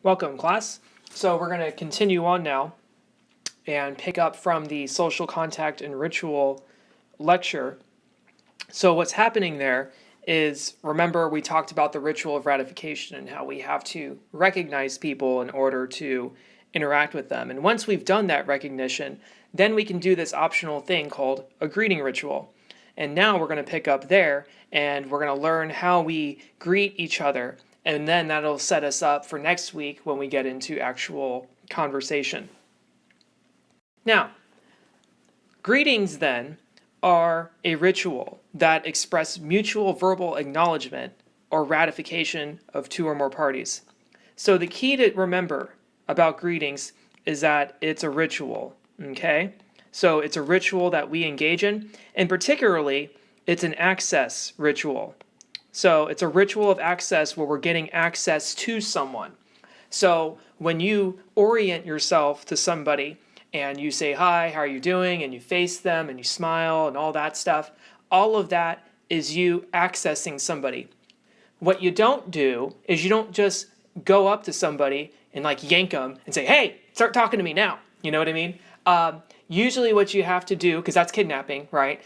Welcome, class. So we're going to continue on now and pick up from the social contact and ritual lecture. So what's happening there is, remember, we talked about the ritual of ratification and how we have to recognize people in order to interact with them. And once we've done that recognition, then we can do this optional thing called a greeting ritual. And now we're going to pick up there and we're going to learn how we greet each other. And then that'll set us up for next week when we get into actual conversation. Now, greetings then are a ritual that express mutual verbal acknowledgement or ratification of two or more parties. So the key to remember about greetings is that it's a ritual, okay? So it's a ritual that we engage in, and particularly, it's an access ritual. So it's a ritual of access where we're getting access to someone. So when you orient yourself to somebody and you say, hi, how are you doing? And you face them and you smile and all that stuff, all of that is you accessing somebody. What you don't do is you don't just go up to somebody and like yank them and say, hey, start talking to me now. You know what I mean? Usually what you have to do, because that's kidnapping, right?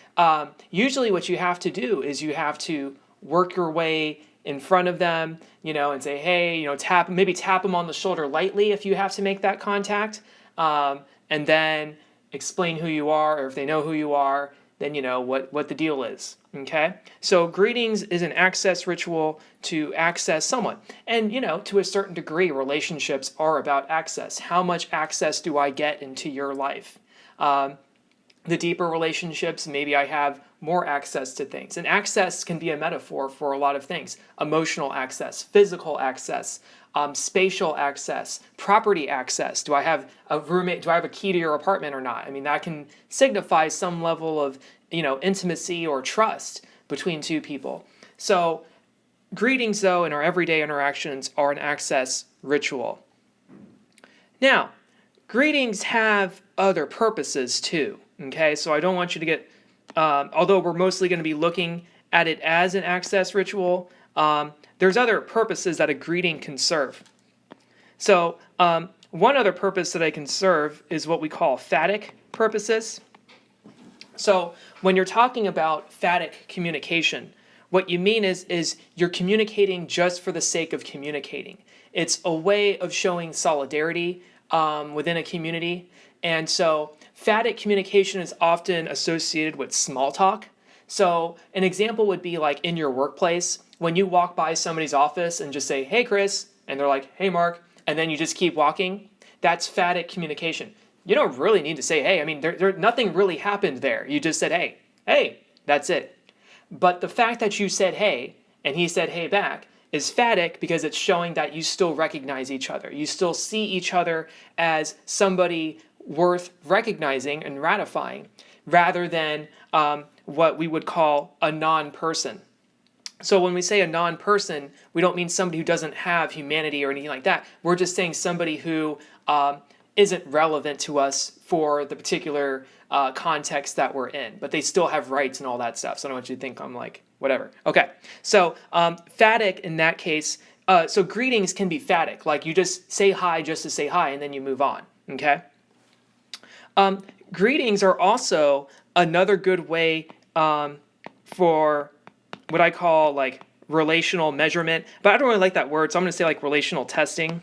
Usually what you have to do is you have to work your way in front of them, and say, hey, maybe tap them on the shoulder lightly if you have to make that contact, and then explain who you are, or if they know who you are, then you know what the deal is, okay? So greetings is an access ritual to access someone. And, to a certain degree, relationships are about access. How much access do I get into your life? The deeper relationships, maybe I have more access to things. And access can be a metaphor for a lot of things. Emotional access, physical access, spatial access, property access. Do I have a roommate? Do I have a key to your apartment or not? I mean, that can signify some level of, intimacy or trust between two people. So greetings, though, in our everyday interactions are an access ritual. Now, greetings have other purposes too. Okay, so I don't want you to get, although we're mostly going to be looking at it as an access ritual, there's other purposes that a greeting can serve. So one other purpose that I can serve is what we call phatic purposes. So when you're talking about phatic communication, what you mean is you're communicating just for the sake of communicating. It's a way of showing solidarity within a community. And so phatic communication is often associated with small talk. So an example would be like in your workplace, when you walk by somebody's office and just say, hey, Chris, and they're like, hey, Mark, and then you just keep walking, that's phatic communication. You don't really need to say, hey, I mean, nothing really happened there. You just said, hey, that's it. But the fact that you said, hey, and he said, hey, back, is phatic because it's showing that you still recognize each other. You still see each other as somebody worth recognizing and ratifying, rather than what we would call a non-person. So when we say a non-person, we don't mean somebody who doesn't have humanity or anything like that. We're just saying somebody who isn't relevant to us for the particular context that we're in, but they still have rights and all that stuff. So I don't want you to think I'm like, whatever. Okay, so phatic in that case, so greetings can be phatic. Like you just say hi just to say hi and then you move on, okay? Greetings are also another good way for what I call like relational measurement, but I don't really like that word, so I'm going to say like relational testing.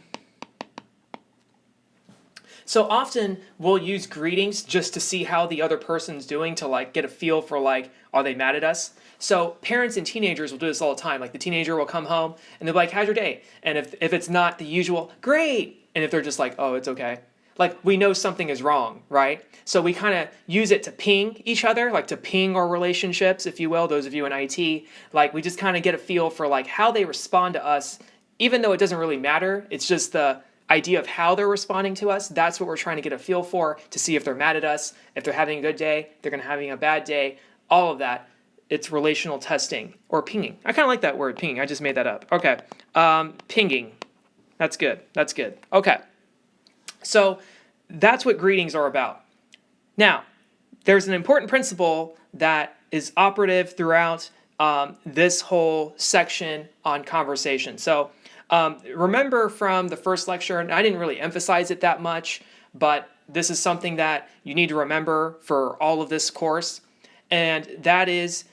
So often we'll use greetings just to see how the other person's doing, to like get a feel for like, are they mad at us? So parents and teenagers will do this all the time. Like the teenager will come home and they'll be like, how's your day? And if it's not the usual, great. And if they're just like, oh, it's okay. Like we know something is wrong, right? So we kind of use it to ping each other, like to ping our relationships, if you will, those of you in IT. Like we just kind of get a feel for like how they respond to us, even though it doesn't really matter. It's just the idea of how they're responding to us. That's what we're trying to get a feel for, to see if they're mad at us, if they're having a good day, if they're having a bad day, all of that. It's relational testing or pinging. I kind of like that word, pinging. I just made that up. Okay, pinging. That's good. That's good. Okay. So that's what greetings are about. Now, there's an important principle that is operative throughout this whole section on conversation. So Remember from the first lecture, and I didn't really emphasize it that much, but this is something that you need to remember for all of this course, and that is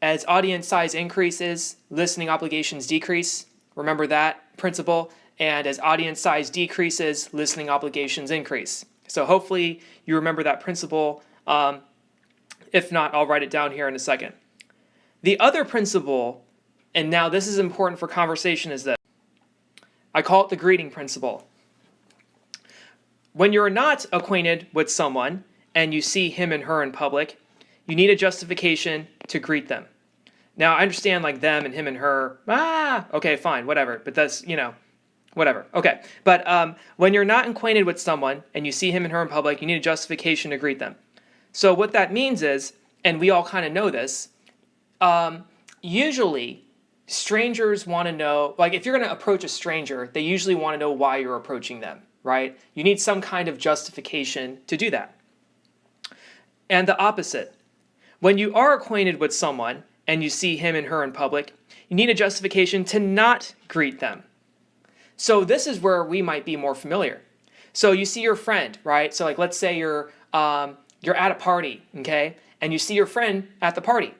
as audience size increases, listening obligations decrease. Remember that principle. And as audience size decreases, listening obligations increase. So hopefully you remember that principle. If not, I'll write it down here in a second. The other principle, and now this is important for conversation, is this. I call it the greeting principle. When you're not acquainted with someone and you see him and her in public, you need a justification to greet them. Now, I understand like them and him and her. Okay, fine, whatever. But that's, whatever. Okay. But when you're not acquainted with someone and you see him and her in public, you need a justification to greet them. So what that means is, and we all kind of know this, usually strangers want to know, like if you're going to approach a stranger, they usually want to know why you're approaching them, right? You need some kind of justification to do that. And the opposite. When you are acquainted with someone and you see him and her in public, you need a justification to not greet them. So this is where we might be more familiar. So you see your friend, right? So like let's say you're at a party, okay? And you see your friend at the party.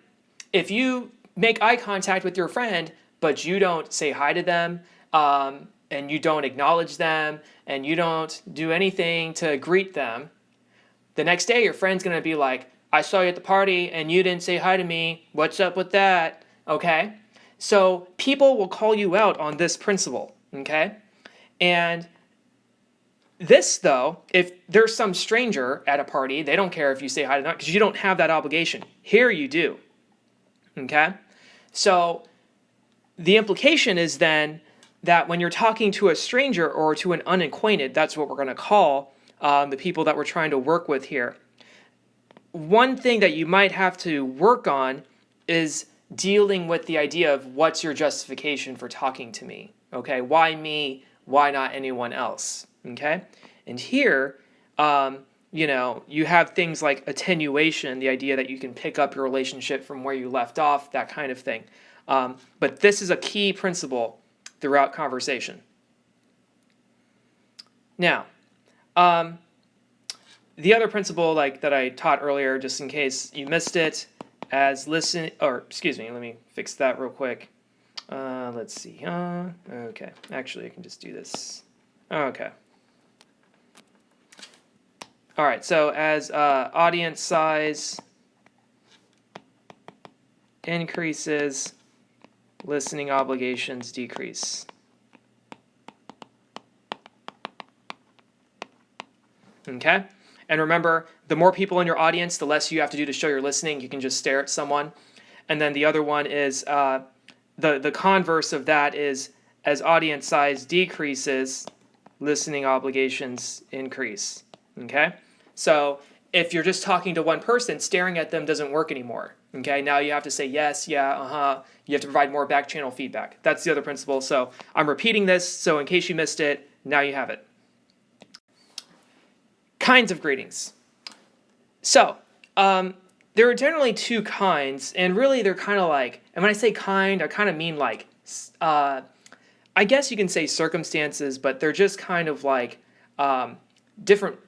If you make eye contact with your friend, but you don't say hi to them, and you don't acknowledge them, and you don't do anything to greet them, the next day your friend's going to be like, I saw you at the party and you didn't say hi to me. What's up with that? Okay? So people will call you out on this principle, okay? And this, though, if there's some stranger at a party, they don't care if you say hi to them because you don't have that obligation. Here you do, okay? So the implication is then that when you're talking to a stranger or to an unacquainted, that's what we're going to call the people that we're trying to work with here. One thing that you might have to work on is dealing with the idea of what's your justification for talking to me, okay? Why me? Why not anyone else, okay? And here, you have things like attenuation, the idea that you can pick up your relationship from where you left off, that kind of thing. But this is a key principle throughout conversation. Now, the other principle that I taught earlier, just in case you missed it, let me fix that real quick. Let's see. Okay, actually I can just do this. Okay. All right, so as audience size increases, listening obligations decrease. Okay? And remember, the more people in your audience, the less you have to do to show you're listening. You can just stare at someone. And then the other one is, the converse of that is, as audience size decreases, listening obligations increase. Okay? So if you're just talking to one person, staring at them doesn't work anymore. Okay? Now you have to say yes, yeah, uh-huh. You have to provide more back channel feedback. That's the other principle. So I'm repeating this, so in case you missed it, now you have it. Kinds of greetings. So, there are generally two kinds, and really they're kind of like, and when I say kind, I kind of mean like, I guess you can say circumstances, but they're just kind of like different,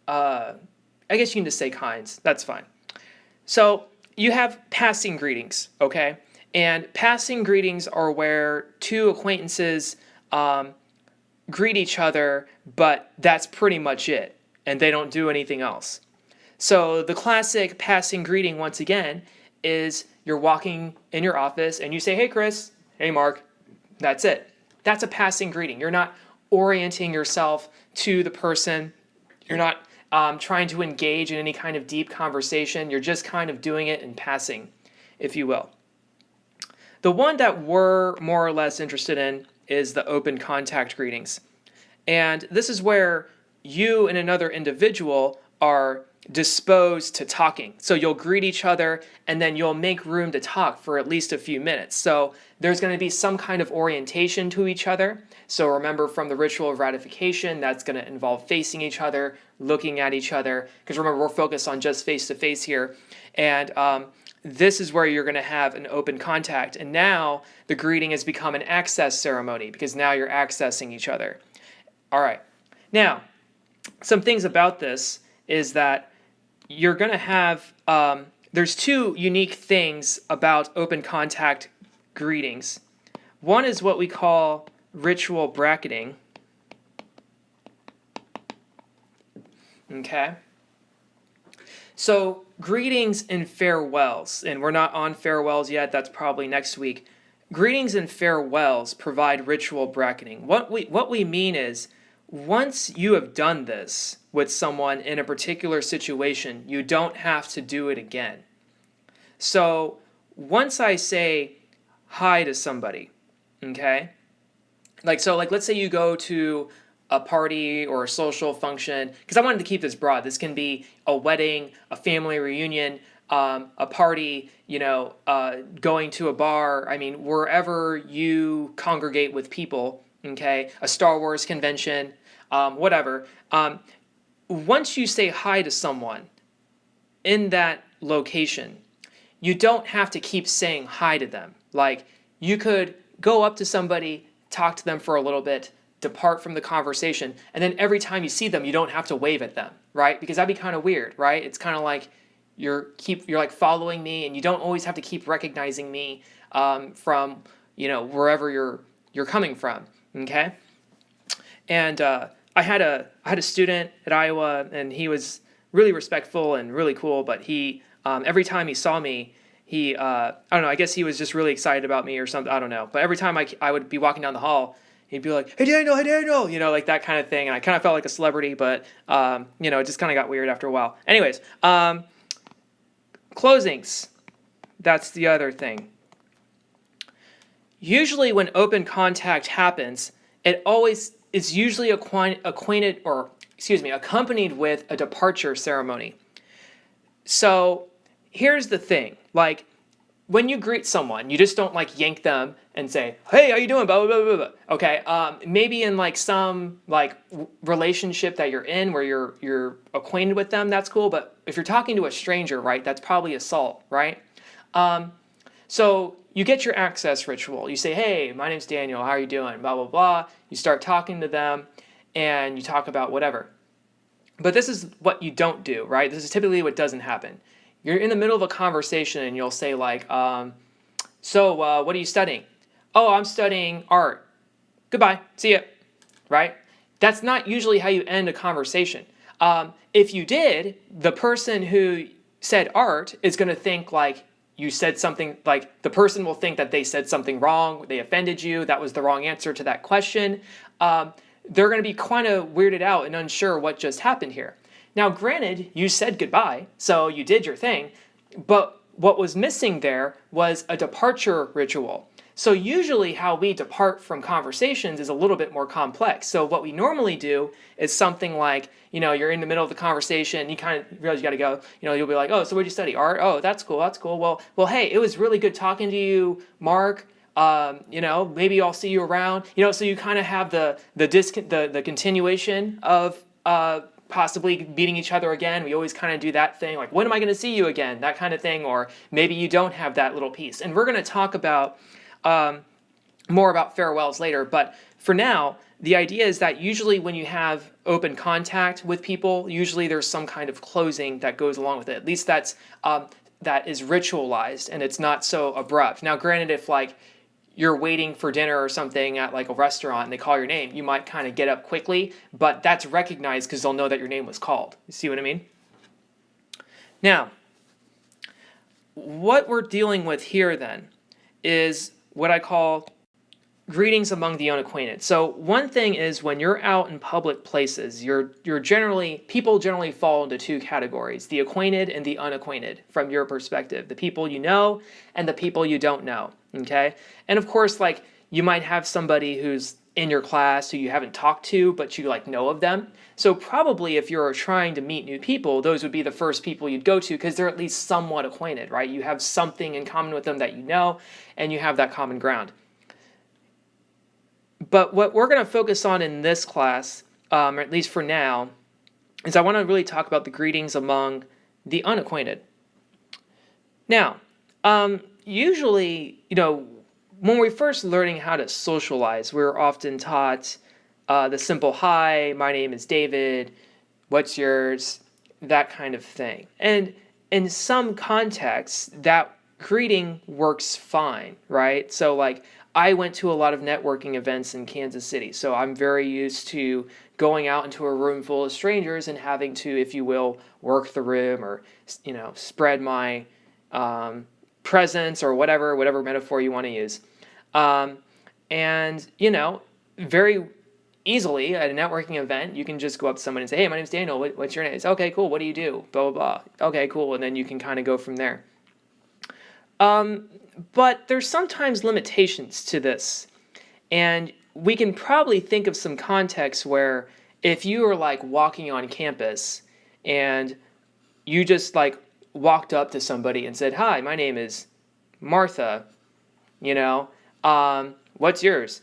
I guess you can just say kinds, that's fine. So, you have passing greetings, okay? And passing greetings are where two acquaintances greet each other, but that's pretty much it. And they don't do anything else. So the classic passing greeting, once again, is you're walking in your office and you say, hey, Chris, hey, Mark. That's it. That's a passing greeting. You're not orienting yourself to the person. You're not trying to engage in any kind of deep conversation. You're just kind of doing it in passing, if you will. The one that we're more or less interested in is the open contact greetings. And this is where you and another individual are disposed to talking. So you'll greet each other and then you'll make room to talk for at least a few minutes. So there's going to be some kind of orientation to each other. So remember from the ritual of ratification, that's going to involve facing each other, looking at each other, because remember we're focused on just face-to-face here. And this is where you're going to have an open contact. And now the greeting has become an access ceremony because now you're accessing each other. All right. Now, some things about this is that you're going to have, there's two unique things about open contact greetings. One is what we call ritual bracketing. Okay. So greetings and farewells, and we're not on farewells yet, that's probably next week. Greetings and farewells provide ritual bracketing. What we mean is, once you have done this with someone in a particular situation, you don't have to do it again. So once I say hi to somebody, okay? Like let's say you go to a party or a social function, because I wanted to keep this broad. This can be a wedding, a family reunion, a party, going to a bar. I mean, wherever you congregate with people, okay, a Star Wars convention, whatever. Once you say hi to someone in that location, you don't have to keep saying hi to them. Like, you could go up to somebody, talk to them for a little bit, depart from the conversation, and then every time you see them, you don't have to wave at them, right? Because that'd be kind of weird, right? It's kind of like you're like following me, and you don't always have to keep recognizing me from wherever you're coming from, okay? And I had a student at Iowa, and he was really respectful and really cool, but he every time he saw me, he I don't know, I guess he was just really excited about me or something, I don't know. But every time I would be walking down the hall, he'd be like, hey Daniel, like that kind of thing. And I kind of felt like a celebrity, but it just kind of got weird after a while. Anyways, closings. That's the other thing. Usually when open contact happens, it always is usually accompanied with a departure ceremony. So here's the thing, like, when you greet someone, you just don't like yank them and say, hey, how you doing, blah, blah, blah, blah. Okay, maybe in like some like relationship that you're in where you're acquainted with them, that's cool. But if you're talking to a stranger, right, that's probably assault, right? So you get your access ritual. You say, hey, my name's Daniel, how are you doing, blah, blah, blah. You start talking to them and you talk about whatever. But this is what you don't do, right? This is typically what doesn't happen. You're in the middle of a conversation and you'll say like, so what are you studying? Oh, I'm studying art. Goodbye, see ya, right? That's not usually how you end a conversation. If you did, the person who said art is going to think like you said something, like the person will think that they said something wrong, they offended you, that was the wrong answer to that question. They're going to be kind of weirded out and unsure what just happened here. Now, granted, you said goodbye, so you did your thing, but what was missing there was a departure ritual. So usually how we depart from conversations is a little bit more complex. So what we normally do is something like, you're in the middle of the conversation, you kind of realize you got to go, you'll be like, oh, so what'd you study? Art? Oh, that's cool. Well, hey, it was really good talking to you, Mark. Maybe I'll see you around. So you kind of have the continuation of possibly meeting each other again. We always kind of do that thing, like, when am I going to see you again? That kind of thing. Or maybe you don't have that little piece. And we're going to talk about more about farewells later. But for now, the idea is that usually when you have open contact with people, usually there's some kind of closing that goes along with it. At least that is ritualized and it's not so abrupt. Now, granted, if like you're waiting for dinner or something at like a restaurant and they call your name, you might kind of get up quickly, but that's recognized because they'll know that your name was called. You see what I mean? Now, what we're dealing with here then is what I call greetings among the unacquainted. So one thing is when you're out in public places, people generally fall into two categories, the acquainted and the unacquainted from your perspective, the people you know and the people you don't know, okay? And of course, like, you might have somebody who's in your class who you haven't talked to, but you like know of them. So probably if you're trying to meet new people, those would be the first people you'd go to because they're at least somewhat acquainted, right? You have something in common with them that you know, and you have that common ground. But what we're going to focus on in this class, or at least for now, is I want to really talk about the greetings among the unacquainted. Now, Usually, when we're first learning how to socialize, we're often taught the simple hi, my name is David, what's yours, that kind of thing. And in some contexts, that greeting works fine, right? So, like, I went to a lot of networking events in Kansas City, so I'm very used to going out into a room full of strangers and having to, if you will, work the room or, spread my presence or whatever metaphor you want to use. Um, and, very easily at a networking event, you can just go up to someone and say, hey, my name's Daniel. What's your name? It's okay, cool. What do you do? Blah, blah, blah. Okay, cool. And then you can kind of go from there. But there's sometimes limitations to this. And we can probably think of some contexts where if you were like walking on campus and you just like walked up to somebody and said, hi, my name is Martha, what's yours?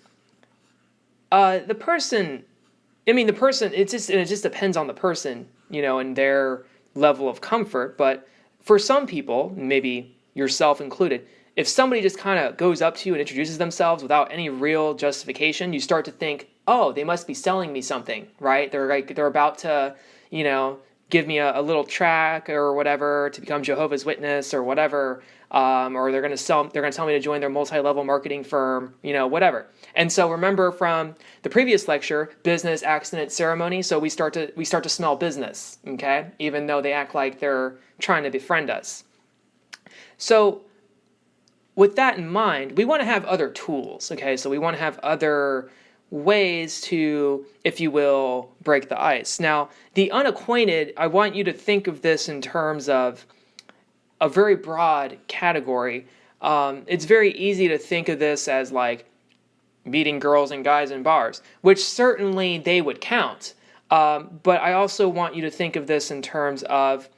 The person, it just depends on the person, and their level of comfort. But for some people, maybe yourself included, if somebody just kind of goes up to you and introduces themselves without any real justification, you start to think, oh, they must be selling me something, right? They're about to, give me a little track or whatever to become Jehovah's Witness or whatever, or they're going to tell me to join their multi-level marketing firm, whatever. And so remember from the previous lecture, business, accident, ceremony. So we start to smell business, okay? Even though they act like they're trying to befriend us. So with that in mind, we want to have other tools, okay? So we want to have other ways to, if you will, break the ice. Now, the unacquainted, I want you to think of this in terms of a very broad category. It's very easy to think of this as like meeting girls and guys in bars, which certainly they would count. But I also want you to think of this in terms of,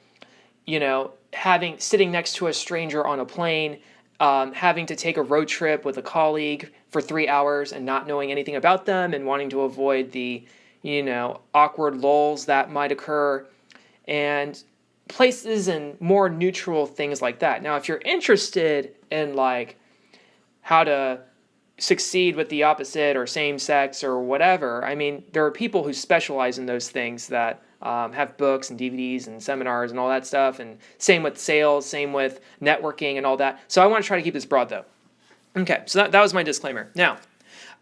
sitting next to a stranger on a plane, having to take a road trip with a colleague for 3 hours and not knowing anything about them and wanting to avoid the, awkward lulls that might occur, and places and more neutral things like that. Now, if you're interested in like how to succeed with the opposite or same sex or whatever, there are people who specialize in those things that have books and DVDs and seminars and all that stuff, and same with sales, same with networking and all that. So I want to try to keep this broad though. Okay, so that was my disclaimer. Now,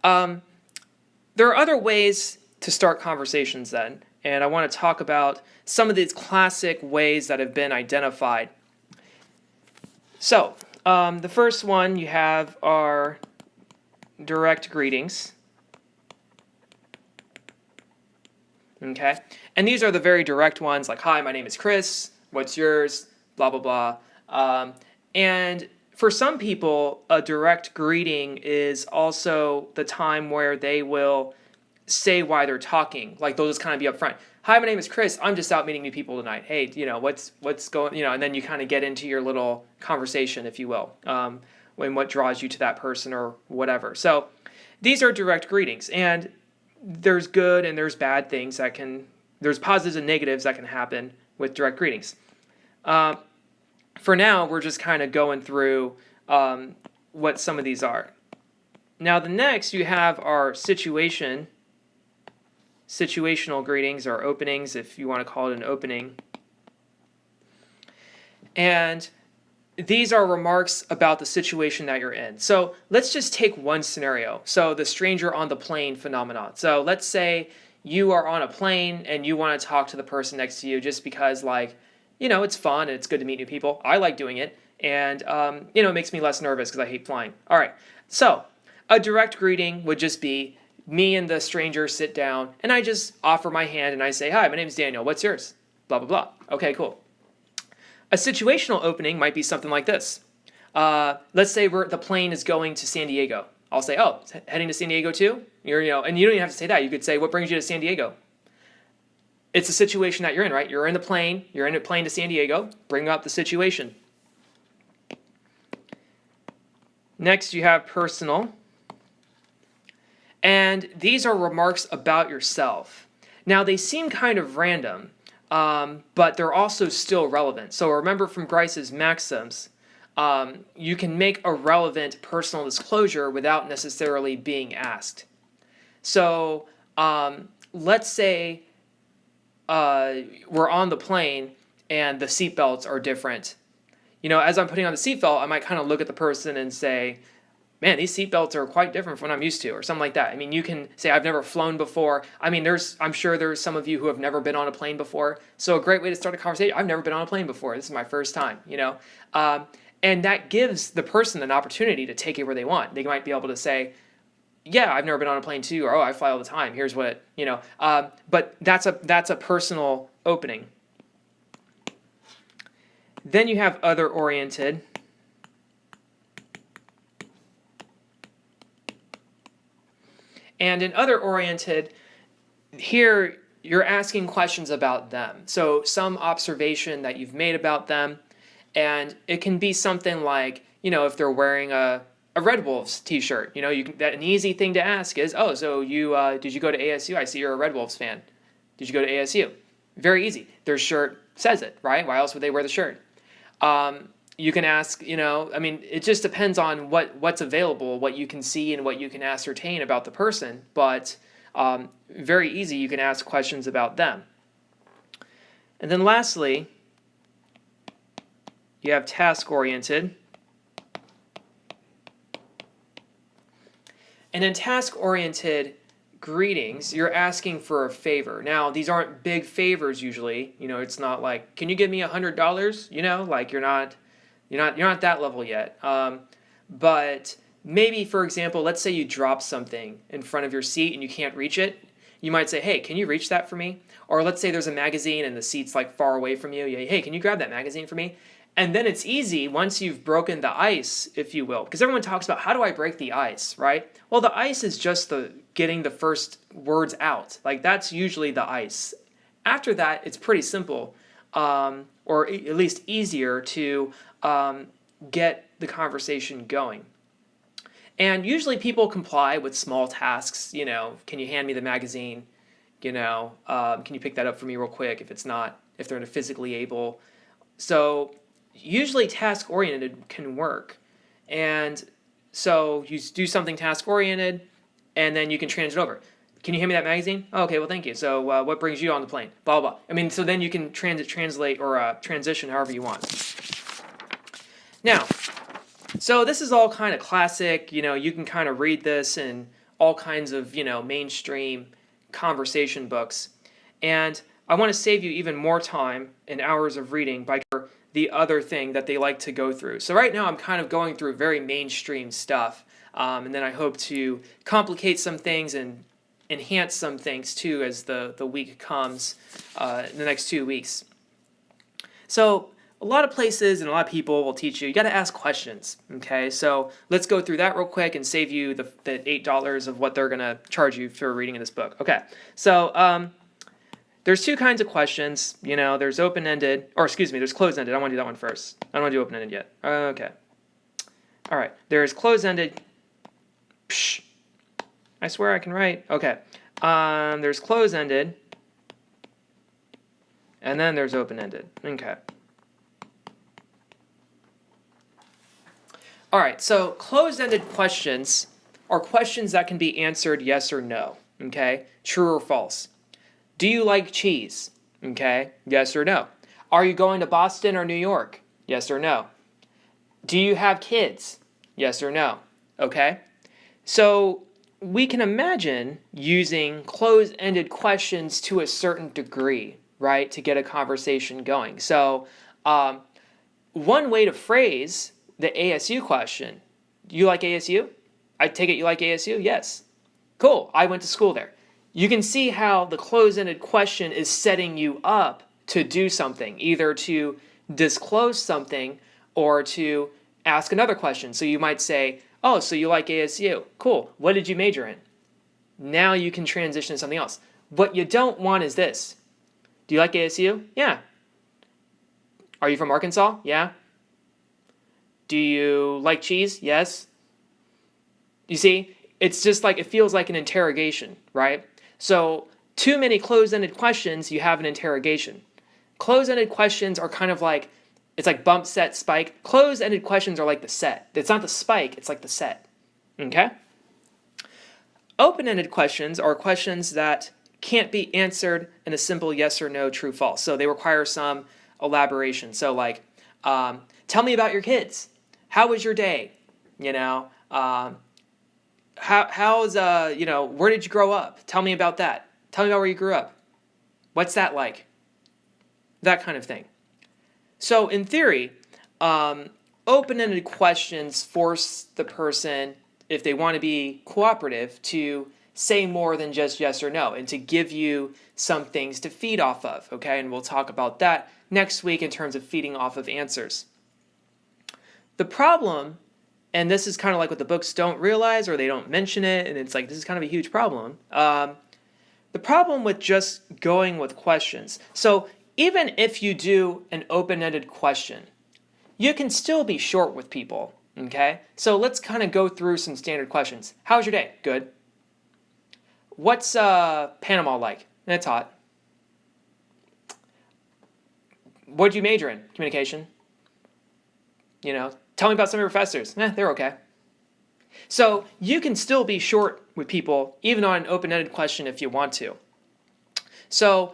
there are other ways to start conversations then, and I want to talk about some of these classic ways that have been identified. So, the first one you have are direct greetings. Okay, and these are the very direct ones, like, hi, my name is Chris, what's yours, blah, blah, blah. And for some people, a direct greeting is also the time where they will say why they're talking. Like, they'll just kind of be upfront. Hi, my name is Chris, I'm just out meeting new people tonight. Hey, what's going, and then you kind of get into your little conversation, if you will, when what draws you to that person or whatever. So these are direct greetings, and there's good and there's bad things there's positives and negatives that can happen with direct greetings. For now, we're just kind of going through what some of these are. Now, the next you have our situational greetings, or openings, if you want to call it an opening. And these are remarks about the situation that you're in. So let's just take one scenario. So the stranger on the plane phenomenon. So let's say you are on a plane and you want to talk to the person next to you just because, it's fun and it's good to meet new people. I like doing it. And, it makes me less nervous because I hate flying. All right. So a direct greeting would just be me and the stranger sit down and I just offer my hand and I say, hi, my name is Daniel. What's yours? Blah, blah, blah. Okay, cool. A situational opening might be something like this. Let's say the plane is going to San Diego. I'll say, oh, heading to San Diego too? And you don't even have to say that. You could say, what brings you to San Diego? It's a situation that you're in, right? You're in a plane to San Diego. Bring up the situation. Next, you have personal. And these are remarks about yourself. Now, they seem kind of random, but they're also still relevant. So remember from Grice's maxims, you can make a relevant personal disclosure without necessarily being asked. So let's say we're on the plane and the seatbelts are different. As I'm putting on the seatbelt, I might kind of look at the person and say, man, these seatbelts are quite different from what I'm used to, or something like that. I mean, you can say, I've never flown before. I mean, I'm sure there's some of you who have never been on a plane before. So a great way to start a conversation, I've never been on a plane before. This is my first time, and that gives the person an opportunity to take it where they want. They might be able to say, yeah, I've never been on a plane too, or, oh, I fly all the time. Here's what, but that's a personal opening. Then you have other-oriented. And in other-oriented, here you're asking questions about them. So some observation that you've made about them, and it can be something like, if they're wearing a Red Wolves t-shirt, an easy thing to ask is, oh, so did you go to ASU? I see you're a Red Wolves fan. Did you go to ASU? Very easy. Their shirt says it, right? Why else would they wear the shirt? You can ask, it just depends on what's available, what you can see and what you can ascertain about the person, but very easy, you can ask questions about them. And then lastly, you have task-oriented. And in task-oriented greetings, you're asking for a favor. Now, these aren't big favors usually. It's not like, can you give me $100? Like you're not that level yet. But maybe, for example, let's say you drop something in front of your seat and you can't reach it. You might say, hey, can you reach that for me? Or let's say there's a magazine and the seat's like far away from you. Hey, can you grab that magazine for me? And then it's easy once you've broken the ice, if you will, because everyone talks about, how do I break the ice, right? Well, the ice is just getting the first words out. Like that's usually the ice. After that, it's pretty simple, or at least easier to get the conversation going. And usually people comply with small tasks. Can you hand me the magazine? Can you pick that up for me real quick if they're not physically able? So usually task-oriented can work. And so you do something task-oriented, and then you can transit over. Can you hand me that magazine? Oh, okay, well, thank you. So what brings you on the plane? Blah, blah, blah. So then you can translate, or transition however you want. Now, so this is all kind of classic. You can kind of read this in all kinds of, mainstream conversation books. And I want to save you even more time and hours of reading by the other thing that they like to go through. So right now I'm kind of going through very mainstream stuff, and then I hope to complicate some things and enhance some things too as the week comes in the next 2 weeks. So a lot of places and a lot of people will teach you got to ask questions, okay? So let's go through that real quick and save you the $8 of what they're going to charge you for reading in this book. Okay, so there's two kinds of questions. There's open-ended, there's closed-ended. I want to do that one first. I don't want to do open-ended yet. Okay. All right, there's closed-ended. Psh. I swear I can write. Okay. There's closed-ended. And then there's open-ended. Okay. All right, so closed-ended questions are questions that can be answered yes or no, okay? True or false. Do you like cheese? Okay, yes or no. Are you going to Boston or New York? Yes or no. Do you have kids? Yes or no. Okay? So we can imagine using closed-ended questions to a certain degree, right, to get a conversation going. So one way to phrase the ASU question, you like ASU? I take it you like ASU? Yes. Cool, I went to school there. You can see how the closed-ended question is setting you up to do something, either to disclose something or to ask another question. So you might say, oh, so you like ASU. Cool. What did you major in? Now you can transition to something else. What you don't want is this. Do you like ASU? Yeah. Are you from Arkansas? Yeah. Do you like cheese? Yes. You see, it's just like, it feels like an interrogation, right? So too many closed-ended questions, you have an interrogation. Closed-ended questions are kind of like It's like bump, set, spike. Closed-ended questions are like the set. It's not the spike, it's like the set. Okay? Open-ended questions are questions that can't be answered in a simple yes or no, true, false. So they require some elaboration. So like, tell me about your kids. How was your day? You know, how's where did you grow up? Tell me about that. Tell me about where you grew up. What's that like? That kind of thing. So in theory, open-ended questions force the person, if they want to be cooperative, to say more than just yes or no and to give you some things to feed off of, okay? And we'll talk about that next week in terms of feeding off of answers. The problem, and this is kind of like what the books don't realize or they don't mention it, and it's like this is kind of a huge problem. The problem with just going with questions. So even if you do an open-ended question, you can still be short with people, okay? So let's kind of go through some standard questions. How's your day? Good. What's Panama like? It's hot. What'd you major in? Communication. You know, tell me about some of your professors. They're okay. So you can still be short with people, even on an open-ended question if you want to. So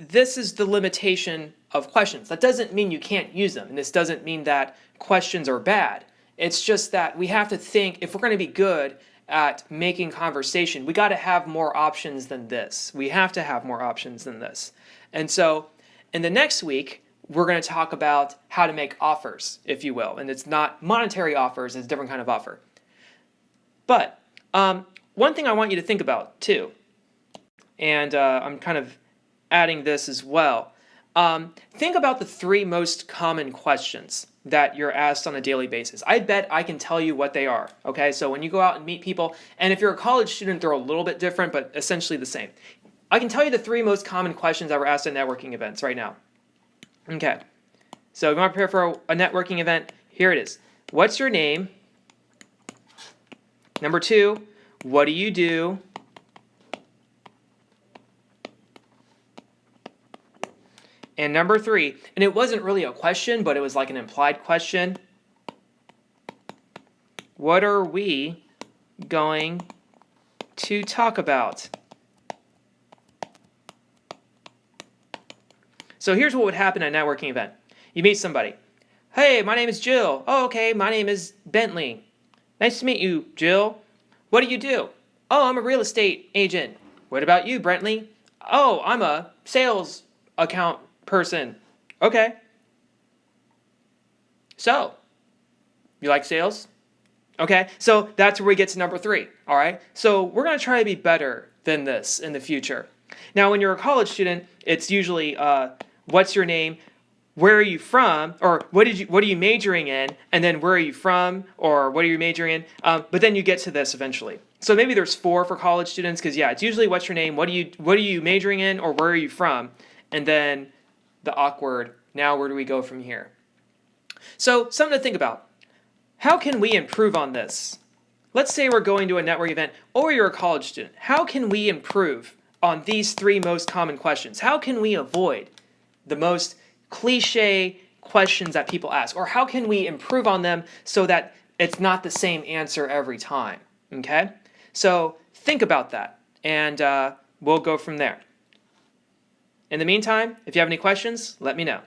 this is the limitation of questions. That doesn't mean you can't use them, and this doesn't mean that questions are bad. It's just that we have to think, if we're going to be good at making conversation, we got to have more options than this. We have to have more options than this. And so in the next week, we're going to talk about how to make offers, if you will. And it's not monetary offers, it's a different kind of offer. But one thing I want you to think about too, and I'm kind of adding this as well. Think about the 3 most common questions that you're asked on a daily basis. I bet I can tell you what they are, okay? So when you go out and meet people, and if you're a college student, they're a little bit different, but essentially the same. I can tell you the 3 most common questions that were asked at networking events right now. Okay, so if you want to prepare for a networking event, here it is. What's your name? Number 2, what do you do? And number 3, and it wasn't really a question, but it was like an implied question. What are we going to talk about? So here's what would happen at a networking event. You meet somebody. Hey, my name is Jill. Oh, okay, my name is Bentley. Nice to meet you, Jill. What do you do? Oh, I'm a real estate agent. What about you, Bentley? Oh, I'm a sales account person. Okay. So, you like sales? Okay, so that's where we get to number 3, all right? So we're going to try to be better than this in the future. Now, when you're a college student, it's usually what's your name, where are you from, or what are you majoring in, and then where are you from, or what are you majoring in, but then you get to this eventually. So maybe there's 4 for college students, because yeah, it's usually what's your name, what are you majoring in, or where are you from, and then the awkward, now where do we go from here? So something to think about. How can we improve on this? Let's say we're going to a network event, or you're a college student. How can we improve on these 3 most common questions? How can we avoid the most cliche questions that people ask? Or how can we improve on them so that it's not the same answer every time? Okay? So think about that, and we'll go from there. In the meantime, if you have any questions, let me know.